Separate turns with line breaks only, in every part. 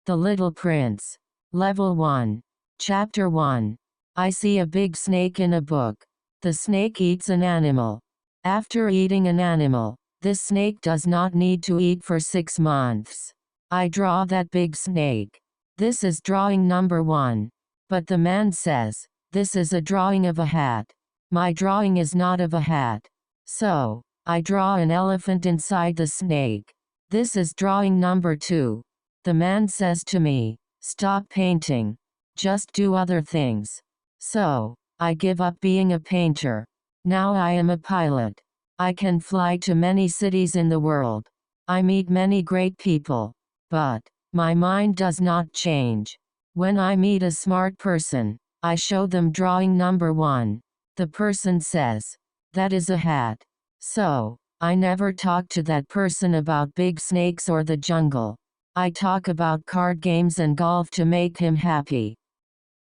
The Little Prince. Level 1. Chapter 1. I see a big snake in a book. The snake eats an animal. After eating an animal, this snake does not need to eat for 6 months. I draw that big snake. This is drawing number 1. But the man says, this is a drawing of a hat. My drawing is not of a hat. So, I draw an elephant inside the snake. This is drawing number 2. The man says to me, stop painting. Just do other things. So, I give up being a painter. Now I am a pilot. I can fly to many cities in the world. I meet many great people. But, my mind does not change. When I meet a smart person, I show them drawing number 1. The person says, that is a hat. So, I never talk to that person about big snakes or the jungle. I talk about card games and golf to make him happy.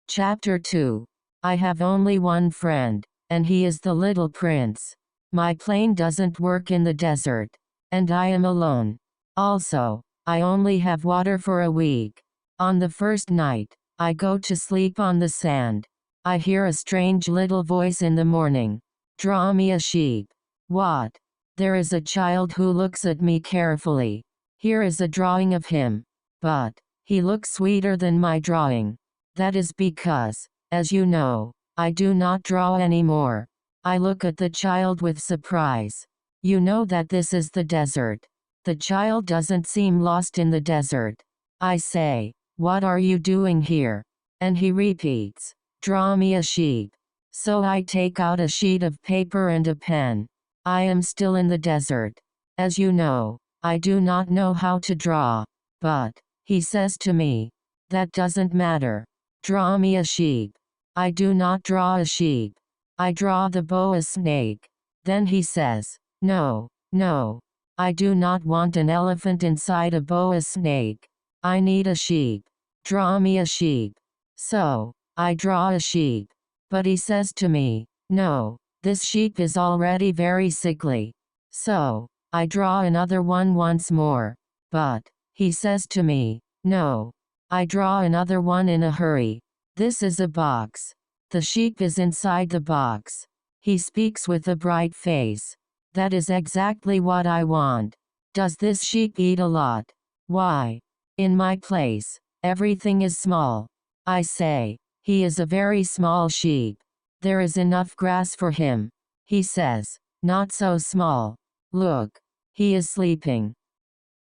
Chapter 2. I have only one friend, and he is the Little Prince. My plane doesn't work in the desert, and I am alone. Also, I only have water for a week. On the first night, I go to sleep on the sand. I hear a strange little voice in the morning. Draw me a sheep. What? There is a child who looks at me carefully. Here is a drawing of him. But, he looks sweeter than my drawing. That is because, as you know, I do not draw anymore. I look at the child with surprise. You know that this is the desert. The child doesn't seem lost in the desert. I say, what are you doing here? And he repeats, draw me a sheep. So I take out a sheet of paper and a pen. I am still in the desert. As you know, I do not know how to draw. But, he says to me, that doesn't matter. Draw me a sheep. I do not draw a sheep. I draw the boa snake. Then he says, no, no. I do not want an elephant inside a boa snake. I need a sheep. Draw me a sheep. So, I draw a sheep. But he says to me, no, this sheep is already very sickly. So, I draw another one once more. But, he says to me, no. I draw another one in a hurry. This is a box. The sheep is inside the box. He speaks with a bright face. That is exactly what I want. Does this sheep eat a lot? Why? In my place, everything is small. I say, he is a very small sheep. There is enough grass for him. He says, not so small. Look. He is sleeping.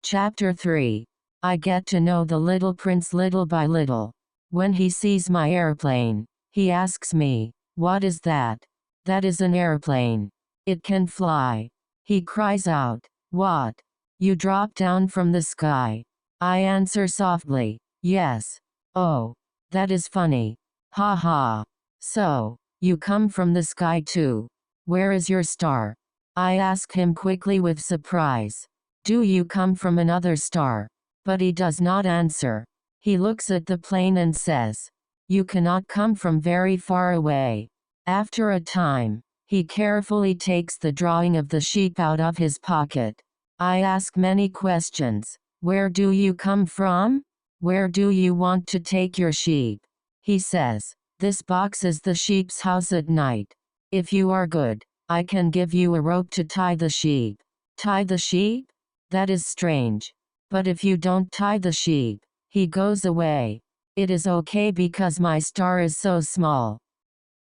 Chapter 3. I get to know the Little Prince little by little. When he sees my airplane, he asks me, what is that? That is an airplane. It can fly. He cries out, what? You dropped down from the sky. I answer softly, yes. Oh, that is funny. Ha ha. So, you come from the sky too. Where is your star? I ask him quickly with surprise. Do you come from another star? But he does not answer. He looks at the plane and says, you cannot come from very far away. After a time, he carefully takes the drawing of the sheep out of his pocket. I ask many questions. Where do you come from? Where do you want to take your sheep? He says, this box is the sheep's house at night. If you are good, I can give you a rope to tie the sheep. Tie the sheep? That is strange. But if you don't tie the sheep, he goes away. It is okay because my star is so small.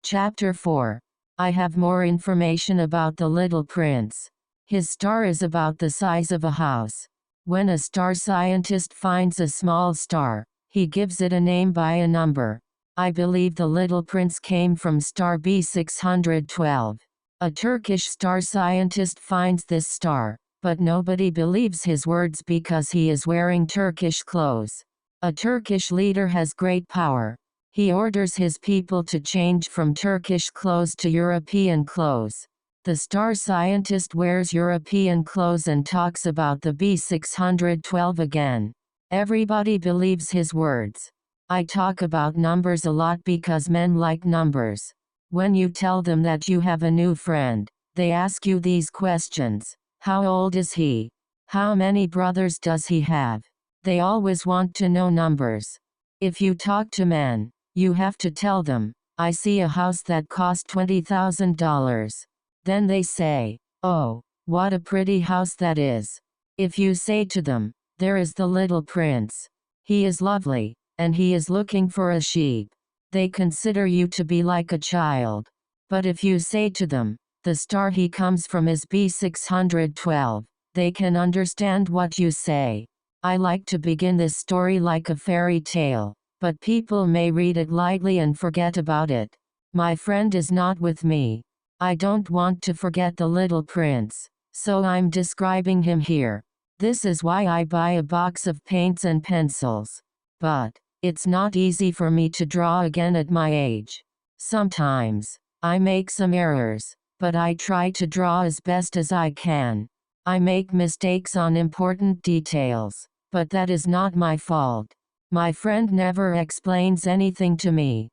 Chapter 4. I have more information about the Little Prince. His star is about the size of a house. When a star scientist finds a small star, he gives it a name by a number. I believe the Little Prince came from star B612. A Turkish star scientist finds this star, but nobody believes his words because he is wearing Turkish clothes. A Turkish leader has great power. He orders his people to change from Turkish clothes to European clothes. The star scientist wears European clothes and talks about the B612 again. Everybody believes his words. I talk about numbers a lot because men like numbers. When you tell them that you have a new friend, they ask you these questions. How old is he? How many brothers does he have? They always want to know numbers. If you talk to men, you have to tell them, I see a house that cost $20,000. Then they say, oh, what a pretty house that is. If you say to them, there is the little prince. He is lovely, and he is looking for a sheep. They consider you to be like a child. But if you say to them, the star he comes from is B612, they can understand what you say. I like to begin this story like a fairy tale, but people may read it lightly and forget about it. My friend is not with me. I don't want to forget the little prince, so I'm describing him here. This is why I buy a box of paints and pencils. But it's not easy for me to draw again at my age. Sometimes I make some errors, but I try to draw as best as I can. I make mistakes on important details, but that is not my fault. My friend never explains anything to me.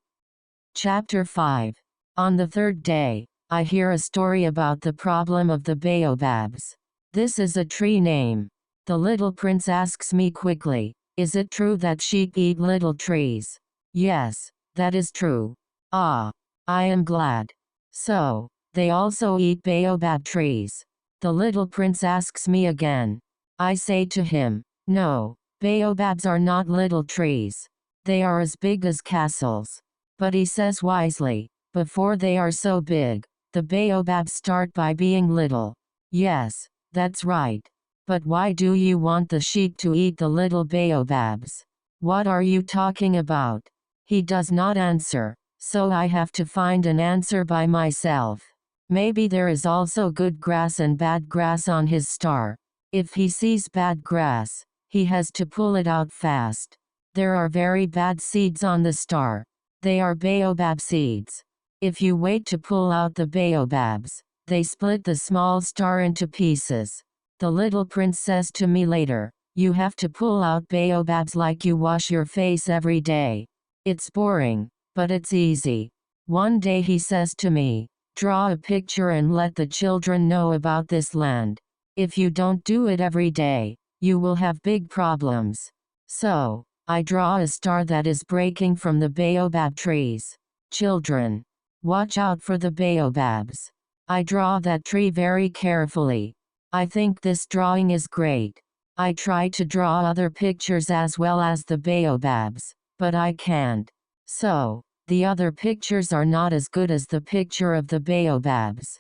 Chapter 5. On the third day, I hear a story about the problem of the baobabs. This is a tree name. The little prince asks me quickly, is it true that sheep eat little trees? Yes, that is true. Ah, I am glad. So, they also eat baobab trees. The little prince asks me again. I say to him, no, baobabs are not little trees. They are as big as castles. But he says wisely, before they are so big, the baobabs start by being little. Yes, that's right. But why do you want the sheep to eat the little baobabs? What are you talking about? He does not answer, so I have to find an answer by myself. Maybe there is also good grass and bad grass on his star. If he sees bad grass, he has to pull it out fast. There are very bad seeds on the star. They are baobab seeds. If you wait to pull out the baobabs, they split the small star into pieces. The little prince says to me later, you have to pull out baobabs like you wash your face every day. It's boring, but it's easy. One day he says to me, draw a picture and let the children know about this land. If you don't do it every day, you will have big problems. So, I draw a star that is breaking from the baobab trees. Children, watch out for the baobabs. I draw that tree very carefully. I think this drawing is great. I try to draw other pictures as well as the baobabs, but I can't. So, the other pictures are not as good as the picture of the baobabs.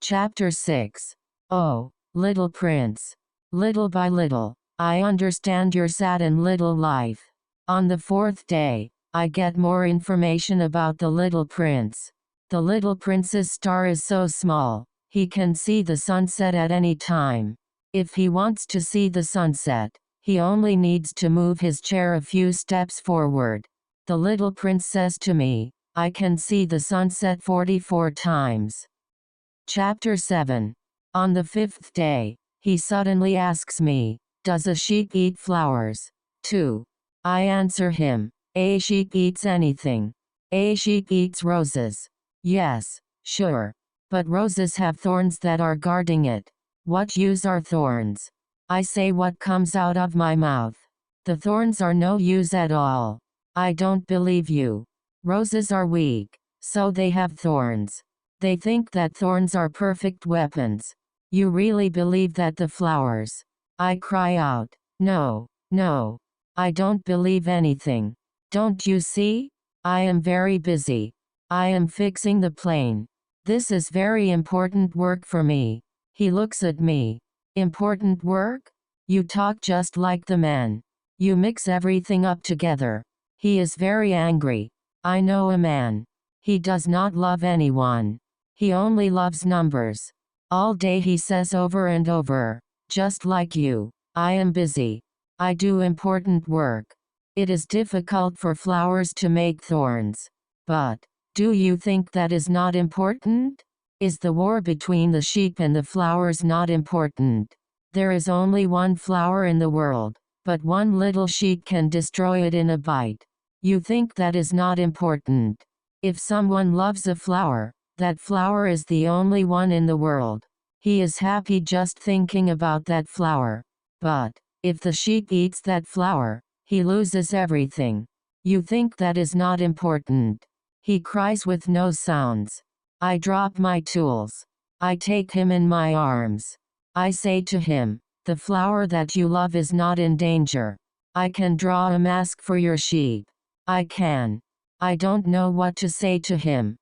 Chapter 6. Oh, little prince. Little by little, I understand your sad and little life. On the fourth day, I get more information about the little prince. The little prince's star is so small, he can see the sunset at any time. If he wants to see the sunset, he only needs to move his chair a few steps forward. The little prince says to me, I can see the sunset 44 times. Chapter 7. On the fifth day, he suddenly asks me, does a sheep eat flowers? 2. I answer him, a sheep eats anything. A sheep eats roses. Yes, sure. But roses have thorns that are guarding it. What use are thorns? I say what comes out of my mouth. The thorns are no use at all. I don't believe you. Roses are weak, so they have thorns. They think that thorns are perfect weapons. You really believe that the flowers? I cry out, no, no. I don't believe anything. Don't you see? I am very busy. I am fixing the plane. This is very important work for me. He looks at me. Important work? You talk just like the man. You mix everything up together. He is very angry. I know a man. He does not love anyone. He only loves numbers. All day he says over and over, just like you, I am busy. I do important work. It is difficult for flowers to make thorns. But, do you think that is not important? Is the war between the sheep and the flowers not important? There is only one flower in the world, but one little sheep can destroy it in a bite. You think that is not important. If someone loves a flower, that flower is the only one in the world. He is happy just thinking about that flower. But, If the sheep eats that flower, he loses everything. You think that is not important. He cries with no sounds. I drop my tools. I take him in my arms. I say to him, the flower that you love is not in danger. I can draw a mask for your sheep. I can. I don't know what to say to him.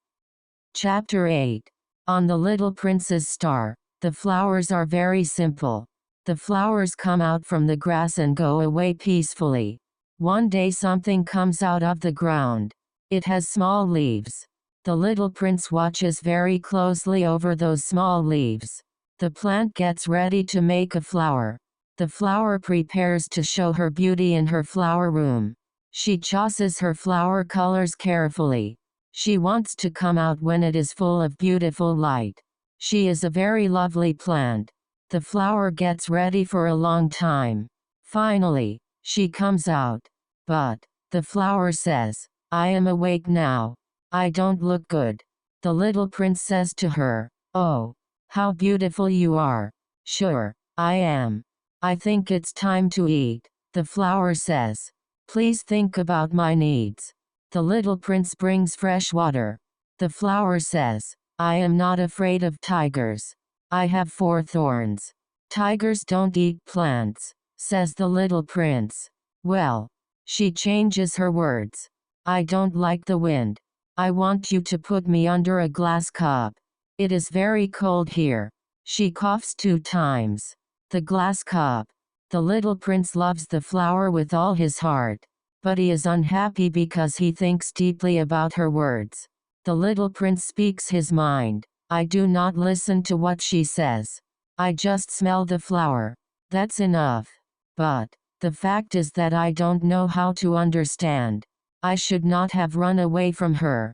Chapter 8. On the Little Prince's star, the flowers are very simple. The flowers come out from the grass and go away peacefully. One day something comes out of the ground. It has small leaves. The little prince watches very closely over those small leaves. The plant gets ready to make a flower. The flower prepares to show her beauty in her flower room. She chooses her flower colors carefully. She wants to come out when it is full of beautiful light. She is a very lovely plant. The flower gets ready for a long time. Finally, she comes out. But the flower says, I am awake now. I don't look good. The little prince says to her, oh, how beautiful you are. Sure, I am. I think it's time to eat. The flower says, please think about my needs. The little prince brings fresh water. The flower says, I am not afraid of tigers. I have 4 thorns. Tigers don't eat plants, says the little prince. Well, she changes her words. I don't like the wind. I want you to put me under a glass cup. It is very cold here. She coughs 2 times. The glass cup. The little prince loves the flower with all his heart. But he is unhappy because he thinks deeply about her words. The little prince speaks his mind. I do not listen to what she says. I just smell the flower. That's enough. But the fact is that I don't know how to understand. I should not have run away from her.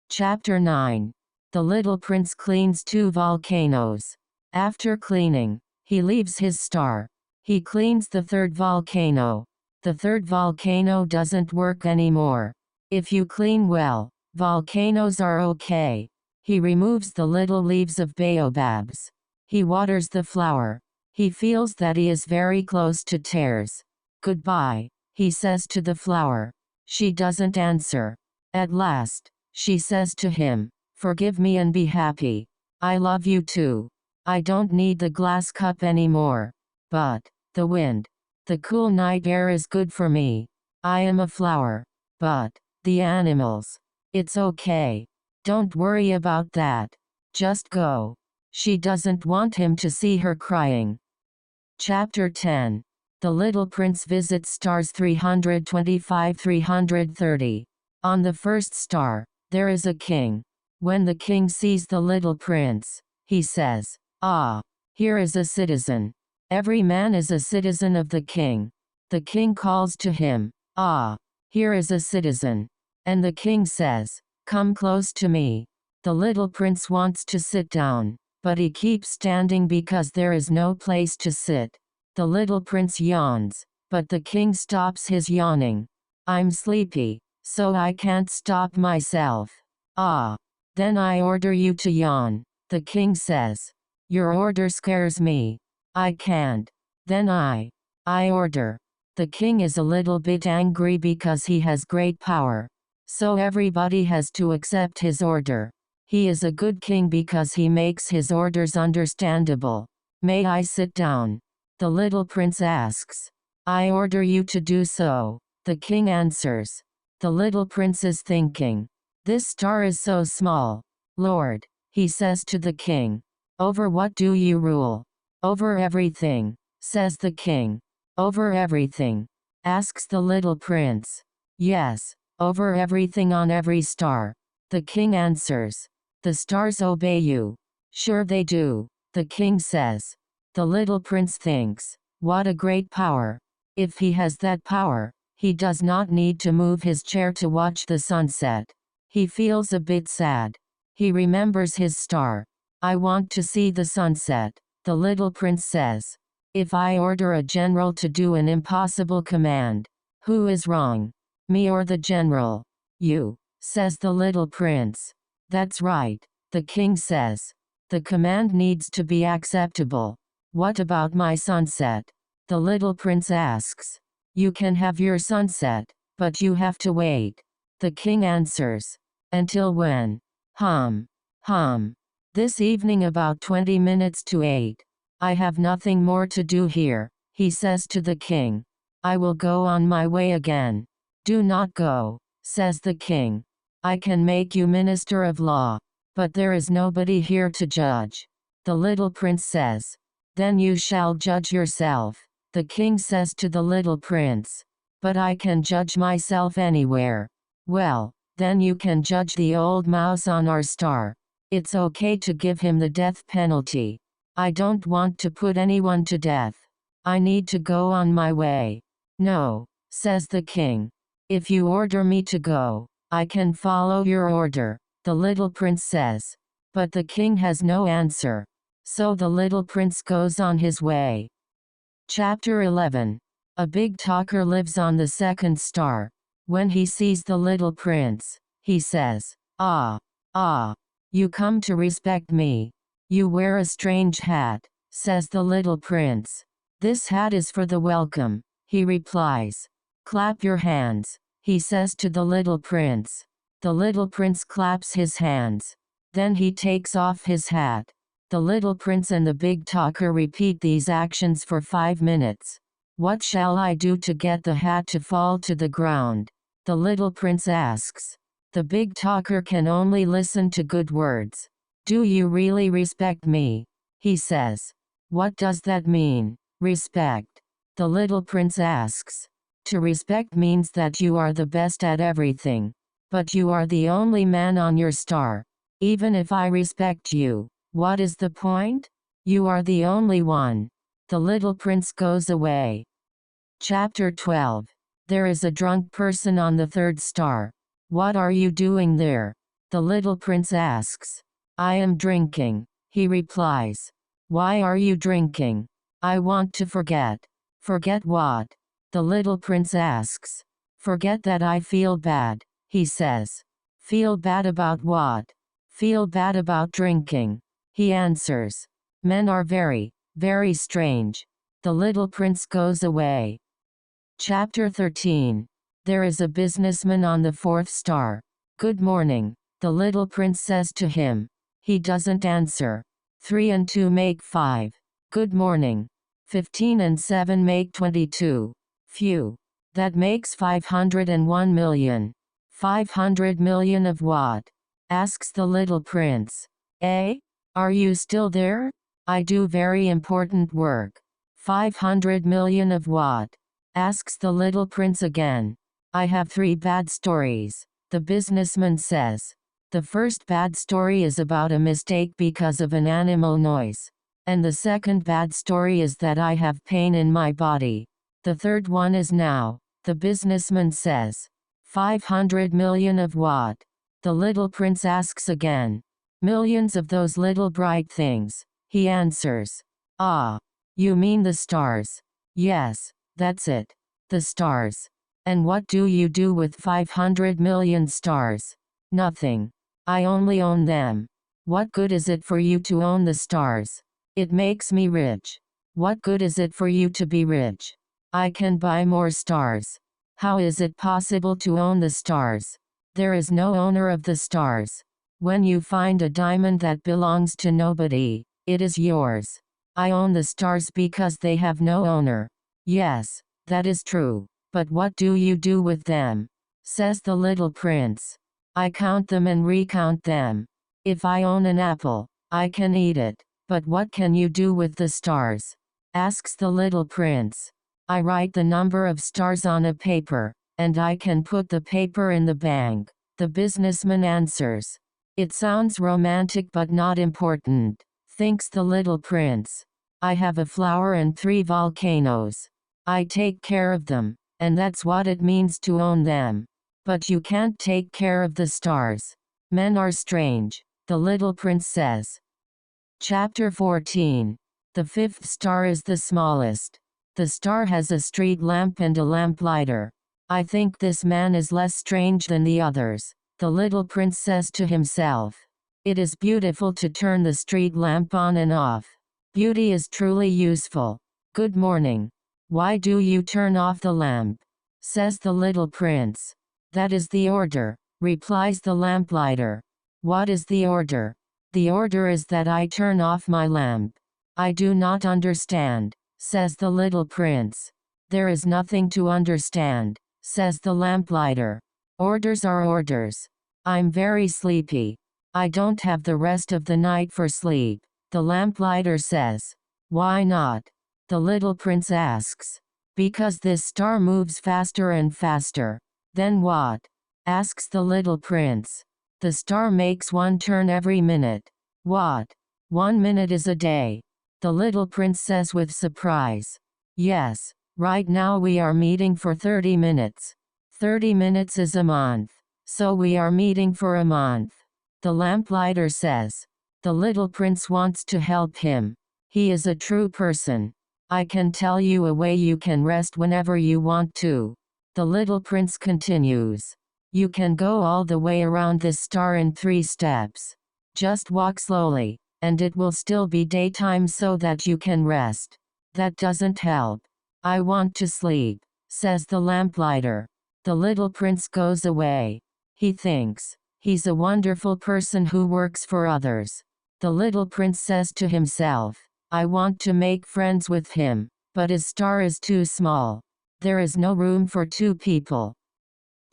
Chapter 9. The little prince cleans 2 volcanoes. After cleaning, he leaves his star. He cleans the 3rd volcano. The 3rd volcano doesn't work anymore. If you clean well, volcanoes are okay. He removes the little leaves of baobabs. He waters the flower. He feels that he is very close to tears. Goodbye, he says to the flower. She doesn't answer. At last, she says to him, forgive me and be happy. I love you too. I don't need the glass cup anymore. But the wind, the cool night air is good for me. I am a flower. But the animals, it's okay. Don't worry about that. Just go. She doesn't want him to see her crying. Chapter 10. The little prince visits stars 325-330. On the first star, there is a king. When the king sees the little prince, he says, ah, here is a citizen. Every man is a citizen of the king. The king calls to him, ah, here is a citizen. And the king says, come close to me. The little prince wants to sit down, but he keeps standing because there is no place to sit. The little prince yawns, but the king stops his yawning. I'm sleepy, so I can't stop myself. Ah, then I order you to yawn. The king says, your order scares me. I can't. Then I order. The king is a little bit angry because he has great power. So everybody has to accept his order. He is a good king because he makes his orders understandable. May I sit down? The little prince asks. I order you to do so. The king answers. The little prince is thinking. This star is so small. Lord, he says to the king. Over what do you rule? Over everything, says the king. Over everything, asks the little prince. Yes, over everything on every star. The king answers. The stars obey you. Sure they do, the king says. The little prince thinks, what a great power. If he has that power, he does not need to move his chair to watch the sunset. He feels a bit sad. He remembers his star. I want to see the sunset. The little prince says, if I order a general to do an impossible command, who is wrong? Me or the general? You, says the little prince. That's right, the king says. The command needs to be acceptable. What about my sunset? The little prince asks. You can have your sunset, but you have to wait. The king answers. Until when? Hum. This evening about 20 minutes to 8. I have nothing more to do here, he says to the king. I will go on my way again. Do not go, says the king. I can make you minister of law, but there is nobody here to judge. The little prince says. Then you shall judge yourself. The king says to the little prince. But I can judge myself anywhere. Well, then you can judge the old mouse on our star. It's okay to give him the death penalty. I don't want to put anyone to death. I need to go on my way. No, says the king. If you order me to go, I can follow your order, the little prince says. But the king has no answer. So the little prince goes on his way. Chapter 11. A big talker lives on the second star. When he sees the little prince, he says, Ah, you come to respect me. You wear a strange hat, says the little prince. This hat is for the welcome, he replies. Clap your hands, he says to the little prince. The little prince claps his hands. Then he takes off his hat. The little prince and the big talker repeat these actions for 5 minutes. What shall I do to get the hat to fall to the ground? The little prince asks. The big talker can only listen to good words. Do you really respect me? He says. What does that mean, respect? The little prince asks. To respect means that you are the best at everything. But you are the only man on your star. Even if I respect you, what is the point? You are the only one. The little prince goes away. Chapter 12. There is a drunk person on the third star. What are you doing there? The little prince asks. I am drinking, he replies. Why are you drinking? I want to forget. Forget what? The little prince asks. Forget that I feel bad, he says. Feel bad about what? Feel bad about drinking, he answers. Men are very, very strange. The little prince goes away. Chapter 13. There is a businessman on the fourth star. Good morning, the little prince says to him. He doesn't answer. 3 and 2 make 5. Good morning. 15 and 7 make 22. Phew. That makes 501 million. 500 million of what? Asks the little prince. Are you still there? I do very important work. 500 million of what? Asks the little prince again. I have 3 bad stories, the businessman says. The first bad story is about a mistake because of an animal noise. And the second bad story is that I have pain in my body. The third one is now, the businessman says. 500 million of what? The little prince asks again. Millions of those little bright things, he answers. Ah, you mean the stars? Yes, that's it. The stars. And what do you do with 500 million stars? Nothing. I only own them. What good is it for you to own the stars? It makes me rich. What good is it for you to be rich? I can buy more stars. How is it possible to own the stars? There is no owner of the stars. When you find a diamond that belongs to nobody, it is yours. I own the stars because they have no owner. Yes, that is true. But what do you do with them? Says the little prince. I count them and recount them. If I own an apple, I can eat it. But what can you do with the stars? Asks the little prince. I write the number of stars on a paper, and I can put the paper in the bank. The businessman answers. It sounds romantic but not important, thinks the little prince. I have a flower and 3 volcanoes. I take care of them, and that's what it means to own them. But you can't take care of the stars. Men are strange, the little prince says. Chapter 14. The fifth star is the smallest. The star has a street lamp and a lamplighter. I think this man is less strange than the others, the little prince says to himself. It is beautiful to turn the street lamp on and off. Beauty is truly useful. Good morning. Why do you turn off the lamp? Says the little prince. That is the order, replies the lamplighter. What is the order? The order is that I turn off my lamp. I do not understand, says the little prince. There is nothing to understand, says the lamplighter. Orders are orders. I'm very sleepy. I don't have the rest of the night for sleep, the lamplighter says. Why not? The little prince asks. Because this star moves faster and faster. Then what? Asks the little prince. The star makes one turn every minute. What? 1 minute is a day. The little prince says with surprise. Yes, right now we are meeting for 30 minutes. 30 minutes is a month. So we are meeting for a month. The lamplighter says. The little prince wants to help him. He is a true person. I can tell you a way you can rest whenever you want to. The little prince continues. You can go all the way around this star in 3 steps. Just walk slowly, and it will still be daytime so that you can rest. That doesn't help. I want to sleep, says the lamplighter. The little prince goes away. He thinks, he's a wonderful person who works for others. The little prince says to himself, I want to make friends with him, but his star is too small. There is no room for 2 people.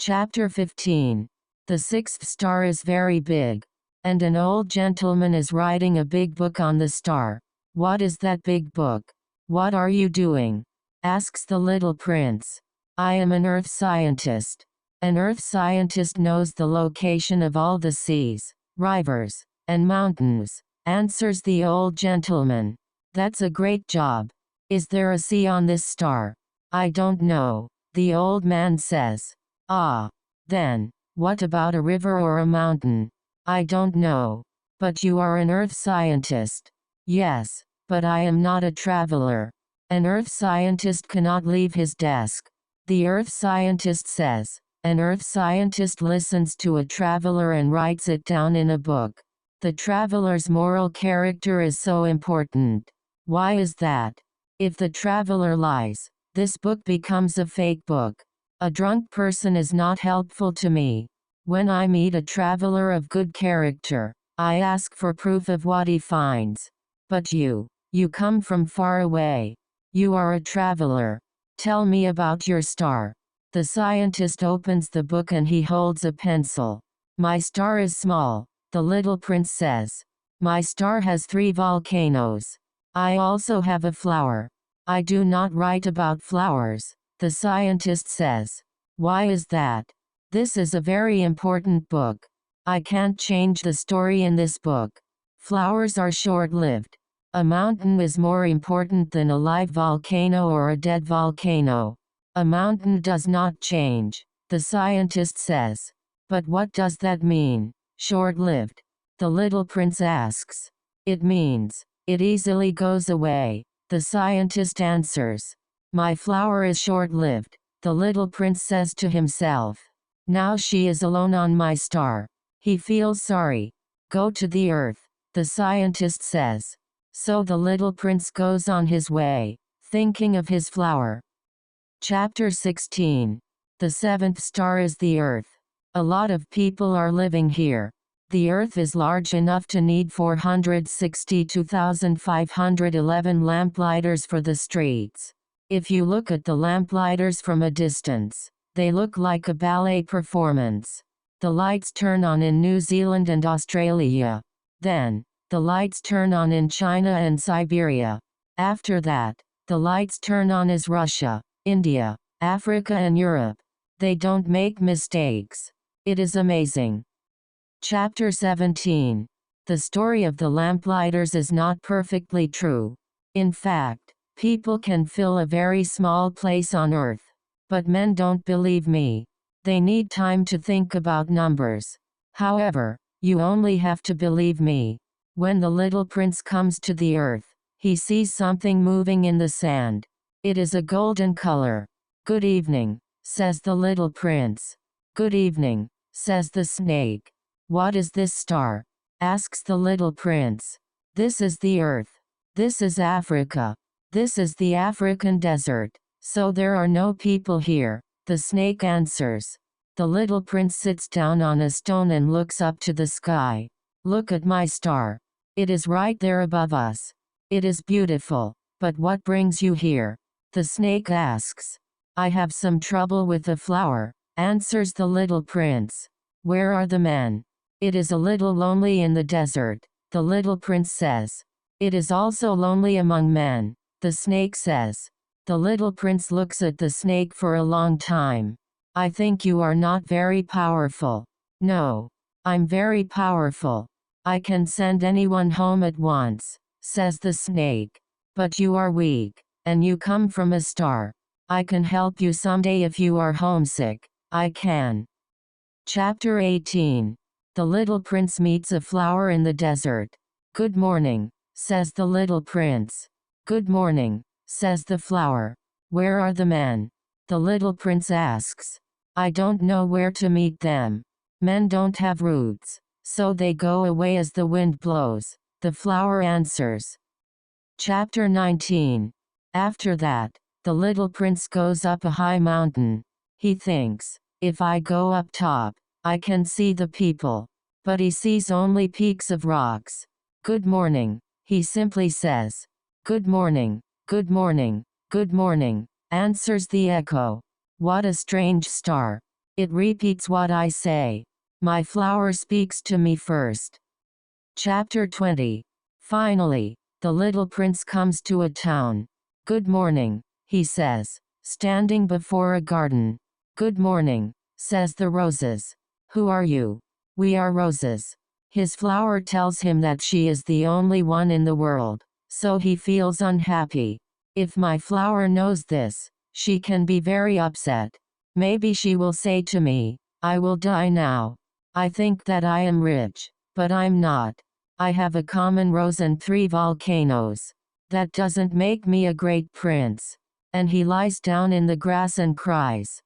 Chapter 15. The 6th star is very big, and an old gentleman is writing a big book on the star. What is that big book? What are you doing? Asks the little prince. I am an earth scientist. An earth scientist knows the location of all the seas, rivers, and mountains, answers the old gentleman. That's a great job. Is there a sea on this star? I don't know, the old man says. Ah. Then, what about a river or a mountain? I don't know. But you are an earth scientist. Yes, but I am not a traveler. An earth scientist cannot leave his desk. The earth scientist says. An earth scientist listens to a traveler and writes it down in a book. The traveler's moral character is so important. Why is that? If the traveler lies, this book becomes a fake book. A drunk person is not helpful to me. When I meet a traveler of good character, I ask for proof of what he finds. But you come from far away. You are a traveler. Tell me about your star. The scientist opens the book and he holds a pencil. My star is small, the little prince says. My star has 3 volcanoes. I also have a flower. I do not write about flowers, the scientist says. Why is that? This is a very important book. I can't change the story in this book. Flowers are short-lived. A mountain is more important than a live volcano or a dead volcano. A mountain does not change, the scientist says. But what does that mean, short-lived? The little prince asks. It means, it easily goes away, the scientist answers. My flower is short-lived, the little prince says to himself. Now she is alone on my star. He feels sorry. Go to the earth, the scientist says. So the little prince goes on his way, thinking of his flower. Chapter 16. The 7th star is the Earth. A lot of people are living here. The Earth is large enough to need 462,511 lamplighters for the streets. If you look at the lamplighters from a distance, they look like a ballet performance. The lights turn on in New Zealand and Australia. Then, the lights turn on in China and Siberia. After that, the lights turn on in Russia, India, Africa and Europe. They don't make mistakes. It is amazing. Chapter 17. The story of the lamplighters is not perfectly true. In fact, people can fill a very small place on Earth. But men don't believe me. They need time to think about numbers. However, you only have to believe me. When the little prince comes to the Earth, he sees something moving in the sand. It is a golden color. Good evening, says the little prince. Good evening, says the snake. What is this star? Asks the little prince. This is the Earth. This is Africa. This is the African desert. So there are no people here, the snake answers. The little prince sits down on a stone and looks up to the sky. Look at my star. It is right there above us. It is beautiful. But what brings you here? The snake asks. I have some trouble with a flower, answers the little prince. Where are the men? It is a little lonely in the desert, the little prince says. It is also lonely among men, the snake says. The little prince looks at the snake for a long time. I think you are not very powerful. No. I'm very powerful. I can send anyone home at once, says the snake. But you are weak, and you come from a star. I can help you someday if you are homesick. I can. Chapter 18. The little prince meets a flower in the desert. Good morning, says the little prince. Good morning, says the flower. Where are the men? The little prince asks. I don't know where to meet them. Men don't have roots, so they go away as the wind blows, the flower answers. Chapter 19. After that, the little prince goes up a high mountain. He thinks, if I go up top, I can see the people. But he sees only peaks of rocks. Good morning, he simply says. Good morning, good morning, good morning, answers the echo. What a strange star. It repeats what I say. My flower speaks to me first. Chapter 20. Finally, the little prince comes to a town. Good morning, he says, standing before a garden. Good morning, says the roses. Who are you? We are roses. His flower tells him that she is the only one in the world, so he feels unhappy. If my flower knows this, she can be very upset. Maybe she will say to me, I will die now. I think that I am rich, but I'm not. I have a common rose and 3 volcanoes. That doesn't make me a great prince. And he lies down in the grass and cries.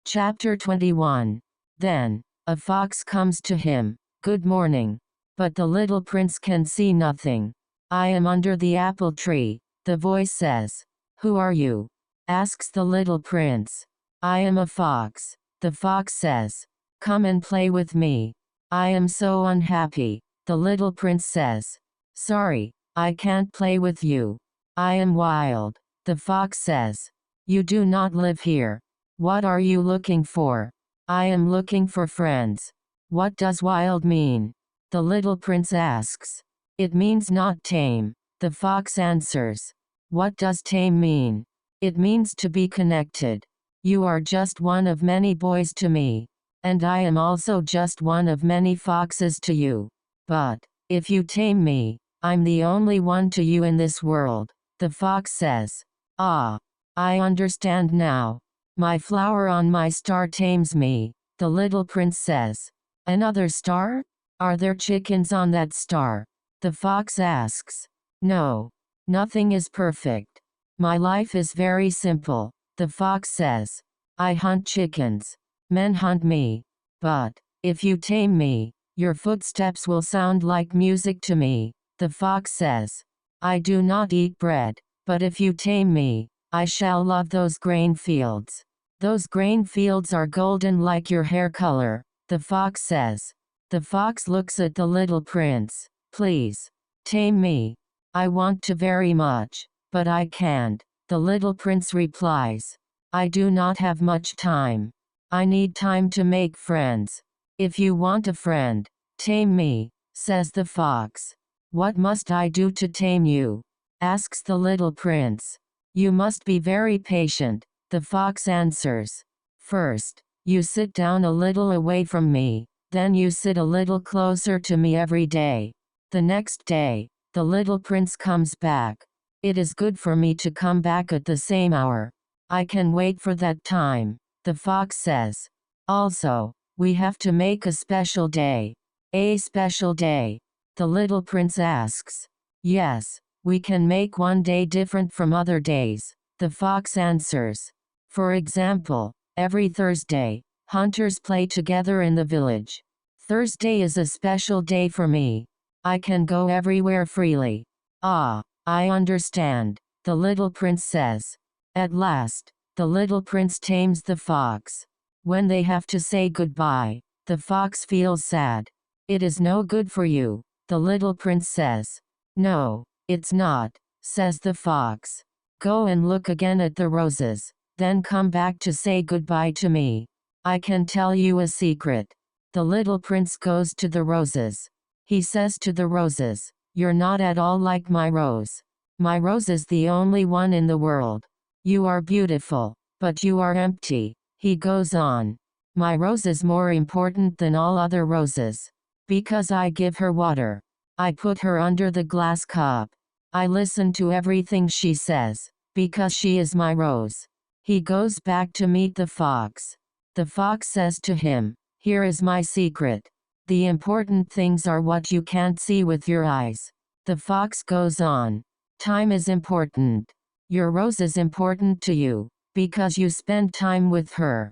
Chapter 21. Then, a fox comes to him. Good morning. But the little prince can see nothing. I am under the apple tree, the voice says. Who are you? Asks the little prince. I am a fox, the fox says. Come and play with me. I am so unhappy, the little prince says. Sorry, I can't play with you. I am wild, the fox says. You do not live here. What are you looking for? I am looking for friends. What does wild mean? The little prince asks. It means not tame, the fox answers. What does tame mean? It means to be connected. You are just one of many boys to me. And I am also just one of many foxes to you. But, if you tame me, I'm the only one to you in this world, the fox says. Ah, I understand now. My flower on my star tames me, the little prince says. Another star? Are there chickens on that star? The fox asks. No. Nothing is perfect. My life is very simple, the fox says. I hunt chickens. Men hunt me. But, if you tame me, your footsteps will sound like music to me, the fox says. I do not eat bread, but if you tame me, I shall love those grain fields. Those grain fields are golden like your hair color, the fox says. The fox looks at the little prince. Please, tame me. I want to very much, but I can't, the little prince replies. I do not have much time. I need time to make friends. If you want a friend, tame me, says the fox. What must I do to tame you? Asks the little prince. You must be very patient, the fox answers. First, you sit down a little away from me, then you sit a little closer to me every day. The next day, the little prince comes back. It is good for me to come back at the same hour. I can wait for that time, the fox says. Also, we have to make a special day. A special day? The little prince asks. Yes, we can make one day different from other days, the fox answers. For example, every Thursday, hunters play together in the village. Thursday is a special day for me. I can go everywhere freely. Ah, I understand, the little prince says. At last, the little prince tames the fox. When they have to say goodbye, the fox feels sad. It is no good for you, the little prince says. No, it's not, says the fox. Go and look again at the roses, then come back to say goodbye to me. I can tell you a secret. The little prince goes to the roses. He says to the roses, "You're not at all like my rose. My rose is the only one in the world. You are beautiful, but you are empty." He goes on. "My rose is more important than all other roses. Because I give her water. I put her under the glass cup. I listen to everything she says, because she is my rose." He goes back to meet the fox. The fox says to him, "Here is my secret. The important things are what you can't see with your eyes." The fox goes on. "Time is important. Your rose is important to you, because you spend time with her."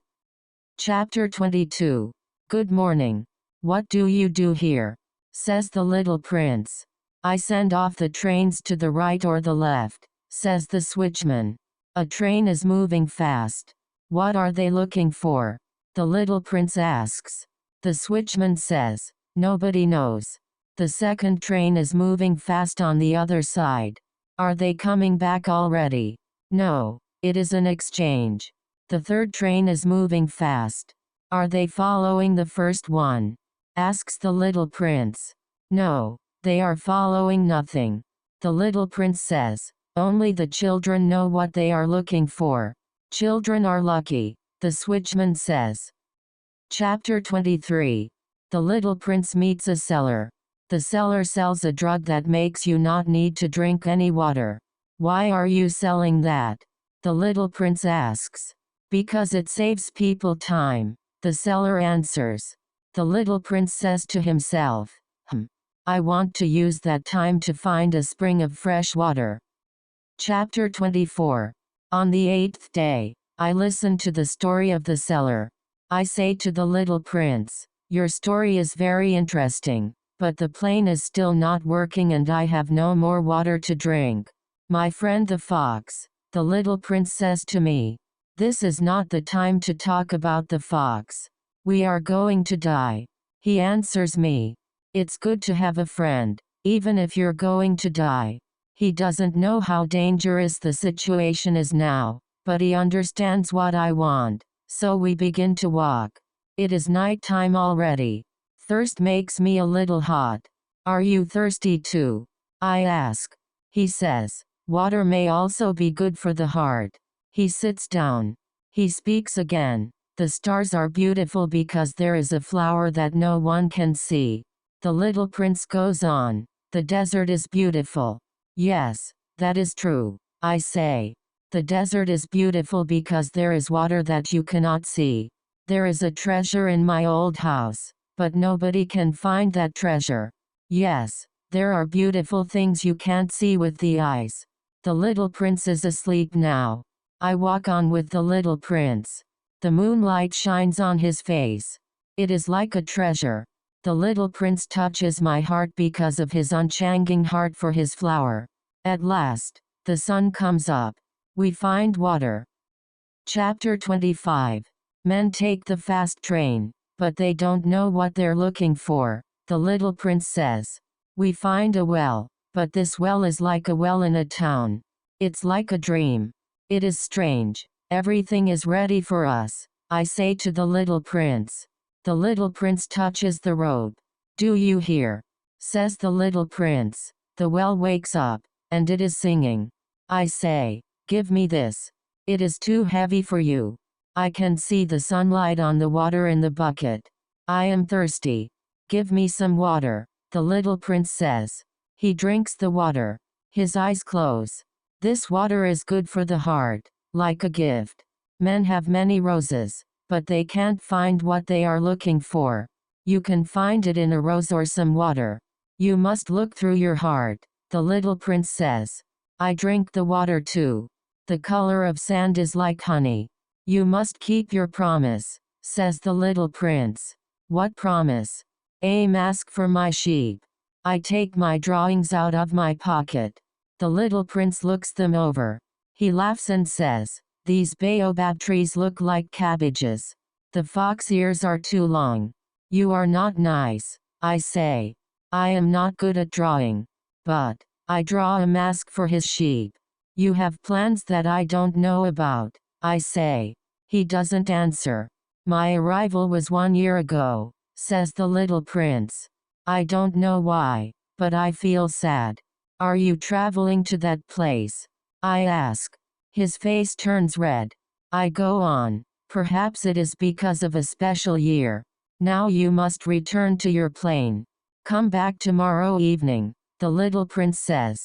Chapter 22. Good morning. "What do you do here?" says the little prince. "I send off the trains to the right or the left," says the switchman. "A train is moving fast. What are they looking for?" the little prince asks. The switchman says, "Nobody knows. The second train is moving fast on the other side." "Are they coming back already?" "No, it is an exchange." "The third train is moving fast. Are they following the first one?" asks the little prince. "No, they are following nothing." The little prince says, "Only the children know what they are looking for. Children are lucky," the switchman says. Chapter 23. The little prince meets a seller. The seller sells a drug that makes you not need to drink any water. "Why are you selling that?" the little prince asks. "Because it saves people time," the seller answers. The little prince says to himself, I want to use that time to find a spring of fresh water." Chapter 24. On the 8th day, I listen to the story of the seller. I say to the little prince, "Your story is very interesting, but the plane is still not working and I have no more water to drink." "My friend the fox," the little prince says to me. "This is not the time to talk about the fox. We are going to die." He answers me. "It's good to have a friend, even if you're going to die." He doesn't know how dangerous the situation is now, but he understands what I want, so we begin to walk. It is night time already. Thirst makes me a little hot. "Are you thirsty too?" I ask. He says, "Water may also be good for the heart." He sits down. He speaks again. "The stars are beautiful because there is a flower that no one can see." The little prince goes on. "The desert is beautiful." "Yes, that is true," I say. "The desert is beautiful because there is water that you cannot see. There is a treasure in my old house, but nobody can find that treasure." "Yes, there are beautiful things you can't see with the eyes." The little prince is asleep now. I walk on with the little prince. The moonlight shines on his face. It is like a treasure. The little prince touches my heart because of his unchanging heart for his flower. At last, the sun comes up. We find water. Chapter 25. Men take the fast train, but they don't know what they're looking for, the little prince says. We find a well, but this well is like a well in a town. It's like a dream. It is strange. Everything is ready for us, I say to the little prince. The little prince touches the rope. "Do you hear?" says the little prince. The well wakes up, and it is singing. I say, "Give me this. It is too heavy for you. I can see the sunlight on the water in the bucket. I am thirsty. Give me some water," the little prince says. He drinks the water. His eyes close. This water is good for the heart, like a gift. Men have many roses, but they can't find what they are looking for. You can find it in a rose or some water. You must look through your heart, the little prince says. I drink the water too. The color of sand is like honey. You must keep your promise, says the little prince. What promise? Ask for my sheep. I take my drawings out of my pocket. The little prince looks them over. He laughs and says, "These baobab trees look like cabbages. The fox ears are too long. You are not nice." I say, "I am not good at drawing. But I draw a mask for his sheep. You have plans that I don't know about," I say. He doesn't answer. "My arrival was 1 year ago," says the little prince. "I don't know why, but I feel sad." "Are you traveling to that place?" I ask. His face turns red. I go on. "Perhaps it is because of a special year. Now you must return to your plane. Come back tomorrow evening," the little prince says.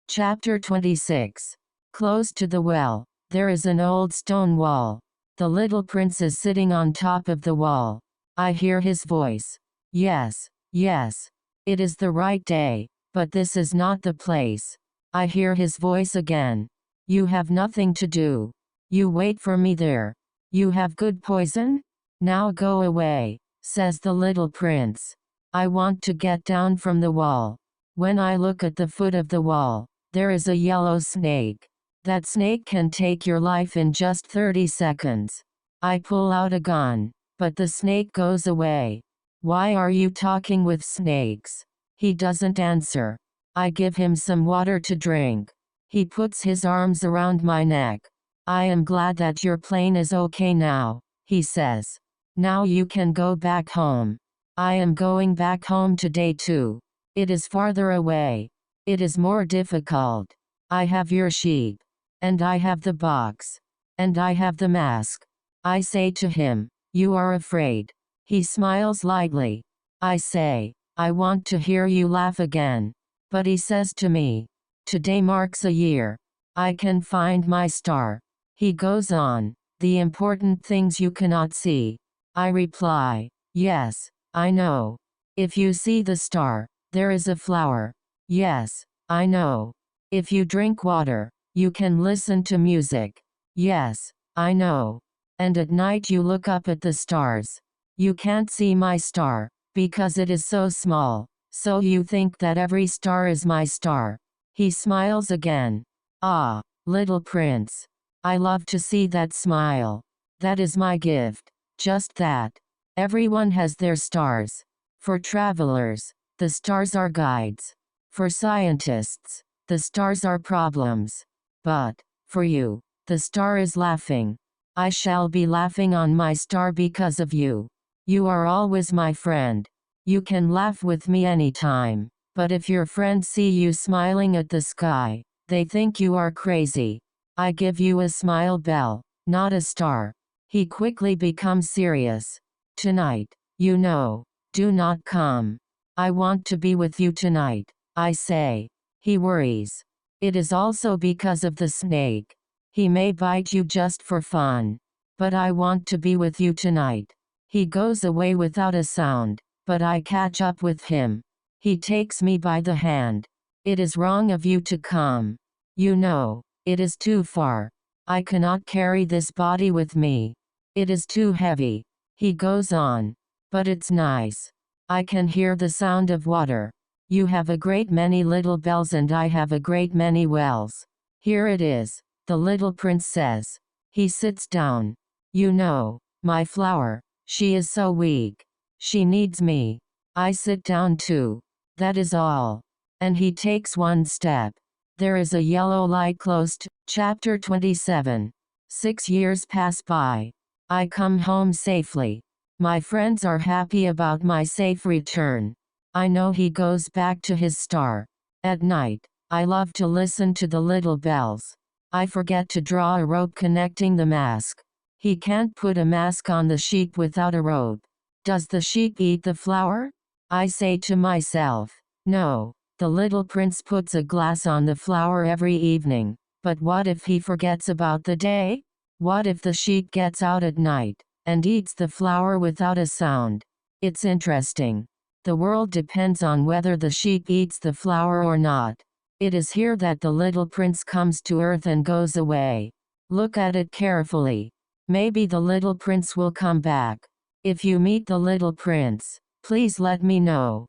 Chapter 26. Close to the well, there is an old stone wall. The little prince is sitting on top of the wall. I hear his voice. "Yes, yes. It is the right day, but this is not the place." I hear his voice again. "You have nothing to do. You wait for me there. You have good poison? Now go away," says the little prince. I want to get down from the wall. When I look at the foot of the wall, there is a yellow snake. That snake can take your life in just 30 seconds. I pull out a gun, but the snake goes away. "Why are you talking with snakes?" He doesn't answer. I give him some water to drink. He puts his arms around my neck. "I am glad that your plane is okay now," he says. "Now you can go back home." I am going back home today too. It is farther away. It is more difficult. I have your sheep. And I have the box. And I have the mask. I say to him, "You are afraid." He smiles lightly. I say, "I want to hear you laugh again." But he says to me, "Today marks a year. I can find my star." He goes on, "The important things you cannot see." I reply, "Yes, I know. If you see the star, there is a flower." "Yes, I know. If you drink water, you can listen to music." "Yes, I know. And at night you look up at the stars. You can't see my star, because it is so small, so you think that every star is my star." He smiles again. Ah, little prince. I love to see that smile. That is my gift. Just that. Everyone has their stars. For travelers, the stars are guides. For scientists, the stars are problems. But, for you, the star is laughing. I shall be laughing on my star because of you. You are always my friend. You can laugh with me anytime. But if your friends see you smiling at the sky, they think you are crazy. I give you a smile bell, not a star. He quickly becomes serious. "Tonight, you know, do not come. I want to be with you tonight," I say. He worries. It is also because of the snake. He may bite you just for fun. But I want to be with you tonight. He goes away without a sound, but I catch up with him. He takes me by the hand. "It is wrong of you to come. You know, it is too far. I cannot carry this body with me. It is too heavy." He goes on. "But it's nice. I can hear the sound of water. You have a great many little bells and I have a great many wells. Here it is," the little prince says. He sits down. "You know, my flower, she is so weak. She needs me." I sit down too. That is all. And he takes one step. There is a yellow light close to. Chapter 27. 6 years pass by. I come home safely. My friends are happy about my safe return. I know he goes back to his star. At night, I love to listen to the little bells. I forget to draw a rope connecting the mask. He can't put a mask on the sheep without a rope. Does the sheep eat the flower? I say to myself, no. The little prince puts a glass on the flower every evening. But what if he forgets about the day? What if the sheep gets out at night and eats the flower without a sound? It's interesting. The world depends on whether the sheep eats the flower or not. It is here that the little prince comes to earth and goes away. Look at it carefully. Maybe the little prince will come back. If you meet the little prince, please let me know.